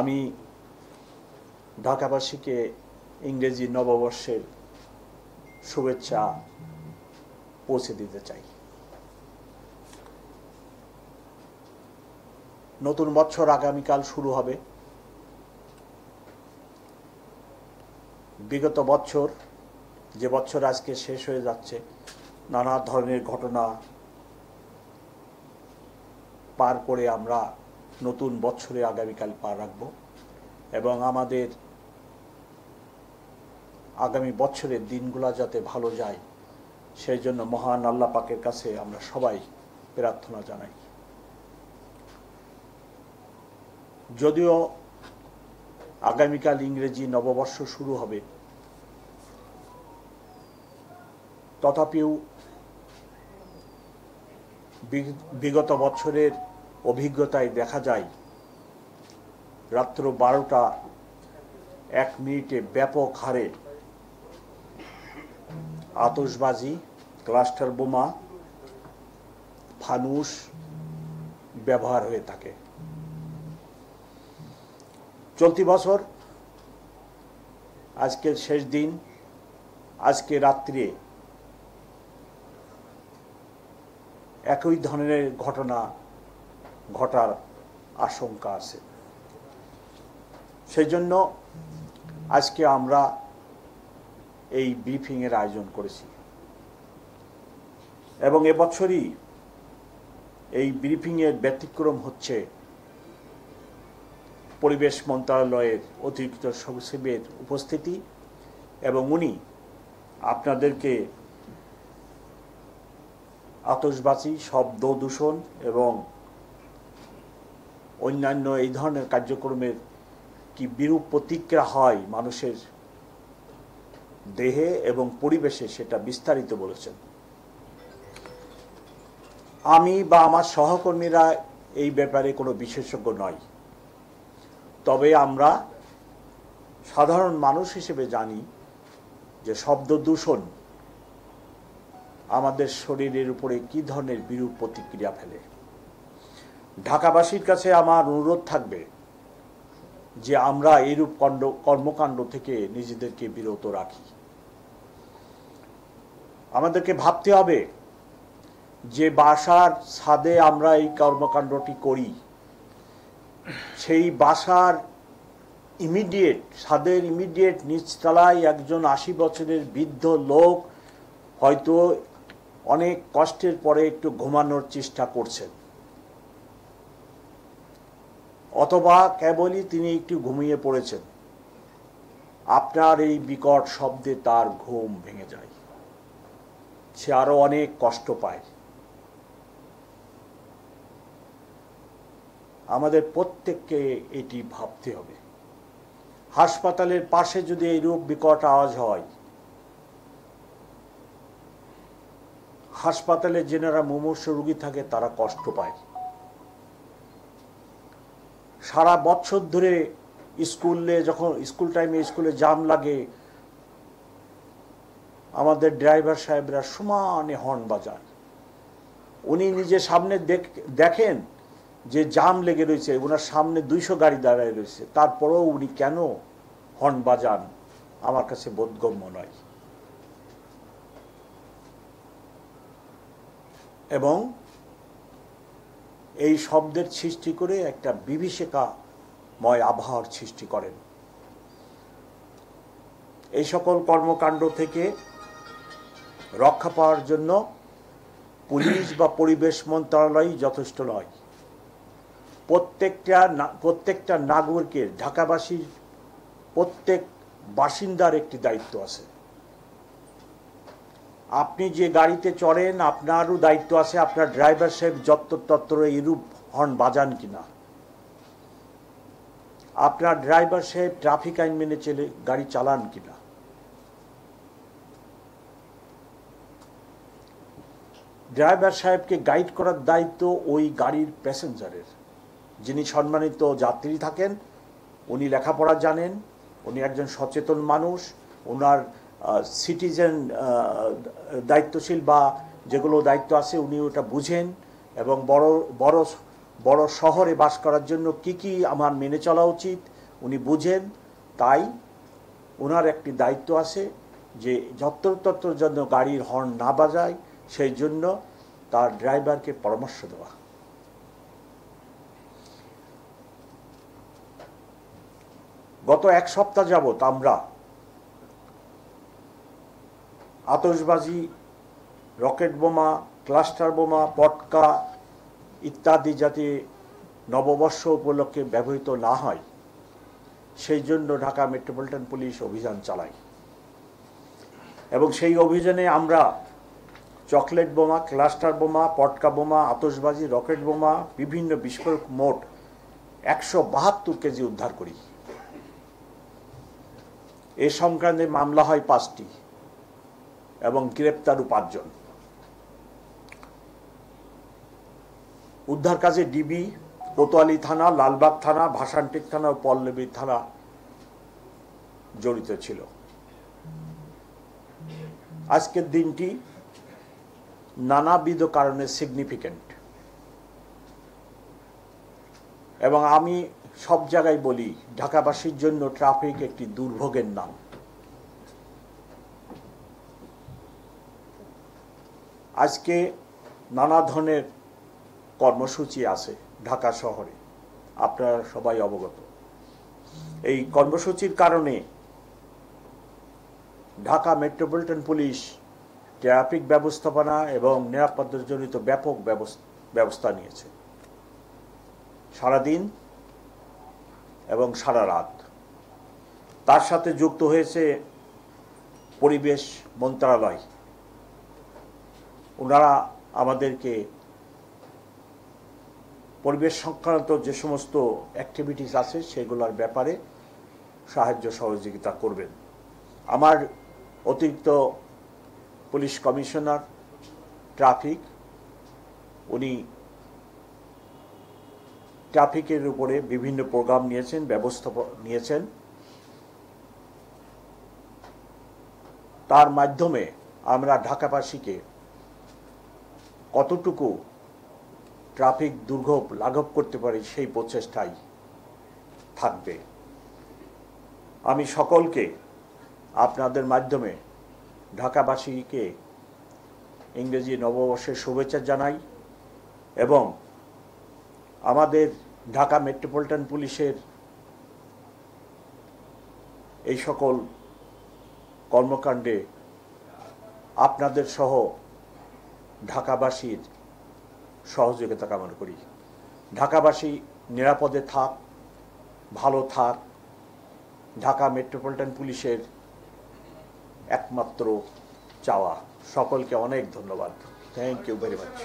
আমি ঢাকাবাসীকে ইংরেজি নববর্ষের শুভেচ্ছা পৌঁছে দিতে চাই। নতুন বছর আগামীকাল শুরু হবে। বিগত বছর, যে বছর আজকে শেষ হয়ে যাচ্ছে, নানা ধরনের ঘটনা পার করে আমরা নতুন বছরে আগামীকাল পা রাখব এবং আমাদের আগামী বছরের দিনগুলো যাতে ভালো যায় সেই জন্য মহান আল্লাহ পাকের কাছে আমরা সবাই প্রার্থনা জানাই। যদিও আগামীকাল ইংরেজি নববর্ষ শুরু হবে, তথাপিও বিগত বছরের অভিজ্ঞতায় দেখা যায় রাত্র 12টা 1 মিনিটে ব্যাপক হারে আতশবাজি, ক্লাস্টার বোমা, ফানুস ব্যবহার হয়ে থাকে। চলতি বছর আজকের শেষ দিন, আজকে রাত্রে একই ধরনের ঘটনা ঘটার আশঙ্কা আছে। সেই জন্য আজকে আমরা এই ব্রিফিংয়ের আয়োজন করেছি এবং এবছরই এই ব্রিফিংয়ের ব্যতিক্রম হচ্ছে পরিবেশ মন্ত্রণালয়ের অতিরিক্ত সচিবের উপস্থিতি এবং উনি আপনাদেরকে আতশবাজি, শব্দ দূষণ এবং অন্যান্য এই ধরনের কার্যক্রমের কি বিরূপ প্রতিক্রিয়া হয় মানুষের দেহে এবং পরিবেশে সেটা বিস্তারিত বলেছেন। আমি বা আমার সহকর্মীরা এই ব্যাপারে কোনো বিশেষজ্ঞ নয়, তবে আমরা সাধারণ মানুষ হিসেবে জানি যে শব্দ দূষণ আমাদের শরীরের উপরে কি ধরনের বিরূপ প্রতিক্রিয়া ফেলে। ঢাকাবাসীর কাছে আমার অনুরোধ থাকবে যে আমরা এইরূপ কর্মকাণ্ড থেকে নিজেদেরকে বিরত রাখি। আমাদেরকে ভাবতে হবে যে বাসার ছাদে আমরা এই কর্মকাণ্ডটি করি, সেই বাসার ছাদের ইমিডিয়েট নিচতলায় একজন 80 বছরের বৃদ্ধ লোক হয়তো অনেক কষ্টের পরে একটু ঘুমানোর চেষ্টা করছেন, অথবা কেবলই তিনি একটু ঘুমিয়ে পড়েছেন। আপনার এই বিকট শব্দে তার ঘুম ভেঙে যায়, সে আরো অনেক কষ্ট পায়। আমাদের প্রত্যেককে এটি ভাবতে হবে। হাসপাতালের পাশে যদি এইরূপ বিকট আওয়াজ হয়, হাসপাতালে যেনারা মুমূর্ষু রোগী থাকে তারা কষ্ট পায়। সারা বছর ধরে যখন স্কুল টাইমে স্কুলে জ্যাম লাগে, আমাদের ড্রাইভার সাহেবরা সমানে হর্ন বাজান। উনি নিজে সামনে দেখেন যে জ্যাম লেগে রয়েছে, ওনার সামনে 200 গাড়ি দাঁড়ায় রয়েছে, তারপরেও উনি কেন হর্ন বাজান আমার কাছে বোধগম্য নয়। এবং এই শব্দের সৃষ্টি করে একটা বিভীষিকাময় আবহাওয়ার সৃষ্টি করেন। এই সকল কর্মকাণ্ড থেকে রক্ষা পাওয়ার জন্য পুলিশ বা পরিবেশ মন্ত্রণালয় যথেষ্ট নয়। প্রত্যেকটা নাগরিকের, ঢাকাবাসীর প্রত্যেক বাসিন্দার একটি দায়িত্ব আছে। আপনি যে গাড়িতে চড়েন আপনারও দায়িত্ব আছে আপনার ড্রাইভার সাহেব যত্র এরূপ হর্ন বাজান কিনা। আপনার ড্রাইভার সাহেব ট্রাফিক আইন মেনে চলে গাড়ি চালান কিনা। ড্রাইভার সাহেবকে গাইড করার দায়িত্ব ওই গাড়ির প্যাসেঞ্জারের। যিনি সম্মানিত যাত্রী থাকেন, উনি লেখাপড়া জানেন, উনি একজন সচেতন মানুষ, ওনার সিটিজেন দায়িত্বশীল বা যেগুলো দায়িত্ব আছে উনি ওটা বুঝেন এবং বড় শহরে বাস করার জন্য কি আমার মেনে চলা উচিত উনি বুঝেন, তাই ওনার একটি দায়িত্ব আছে যে যত্রতত্র যেন গাড়ির হর্ন না বাজায় সেই জন্য তার ড্রাইভারকে পরামর্শ দেওয়া। গত এক সপ্তাহ যাবৎ আমরা আতশবাজি, রকেট বোমা, ক্লাস্টার বোমা, পটকা ইত্যাদি যাতে নববর্ষ উপলক্ষে ব্যবহৃত না হয় সেই জন্য ঢাকা মেট্রোপলিটন পুলিশ অভিযান চালায় এবং সেই অভিযানে আমরা চকলেট বোমা, ক্লাস্টার বোমা, পটকা বোমা, আতশবাজি, রকেট বোমা, বিভিন্ন বিস্ফোরক মোট 172 কেজি উদ্ধার করি। এ সংক্রান্তে মামলা হয় 5টি এবং গ্রেপ্তারও 5 জন। উদ্ধার কাজে ডিবি, কোতোয়ালি থানা, লালবাগ থানা, ভাসানটেক থানা ও পল্লবী থানা জড়িত ছিল। আজকের দিনটি নানাবিধ কারণে সিগনিফিক্যান্ট এবং আমি সব জায়গায় বলি ঢাকাবাসীর জন্য ট্রাফিক একটি দুর্ভোগের নাম। আজকে নানা ধরনের কর্মসূচি আছে ঢাকা শহরে, আপনারা সবাই অবগত। এই কর্মসূচির কারণে ঢাকা মেট্রোপলিটন পুলিশ ট্রাফিক ব্যবস্থাপনা এবং নিরাপত্তাজনিত ব্যাপক ব্যবস্থা নিয়েছে সারাদিন এবং সারা রাত। তার সাথে যুক্ত হয়েছে পরিবেশ মন্ত্রণালয়। ওনারা আমাদেরকে পরিবেশ সংক্রান্ত যে সমস্ত অ্যাক্টিভিটিস আছে সেগুলোর ব্যাপারে সাহায্য সহযোগিতা করবেন। আমার অতিরিক্ত পুলিশ কমিশনার ট্রাফিক, উনি ট্রাফিকের উপরে বিভিন্ন প্রোগ্রাম নিয়েছেন, ব্যবস্থা নিয়েছেন। তার মাধ্যমে আমরা ঢাকাবাসীকে কতটুকু ট্রাফিক দুর্ভোগ লাঘব করতে পারি সেই প্রচেষ্টাই থাকবে। আমি সকলকে আপনাদের মাধ্যমে ঢাকাবাসীকে ইংরেজি নববর্ষের শুভেচ্ছা জানাই এবং আমাদের ঢাকা মেট্রোপলিটন পুলিশের এই সকল কর্মকাণ্ডে আপনাদের সহ ঢাকাবাসীর সহযোগিতা কামনা করি। ঢাকাবাসী নিরাপদে থাক, ভালো থাক, ঢাকা মেট্রোপলিটন পুলিশের একমাত্র চাওয়া। সকলকে অনেক ধন্যবাদ। Thank you very much.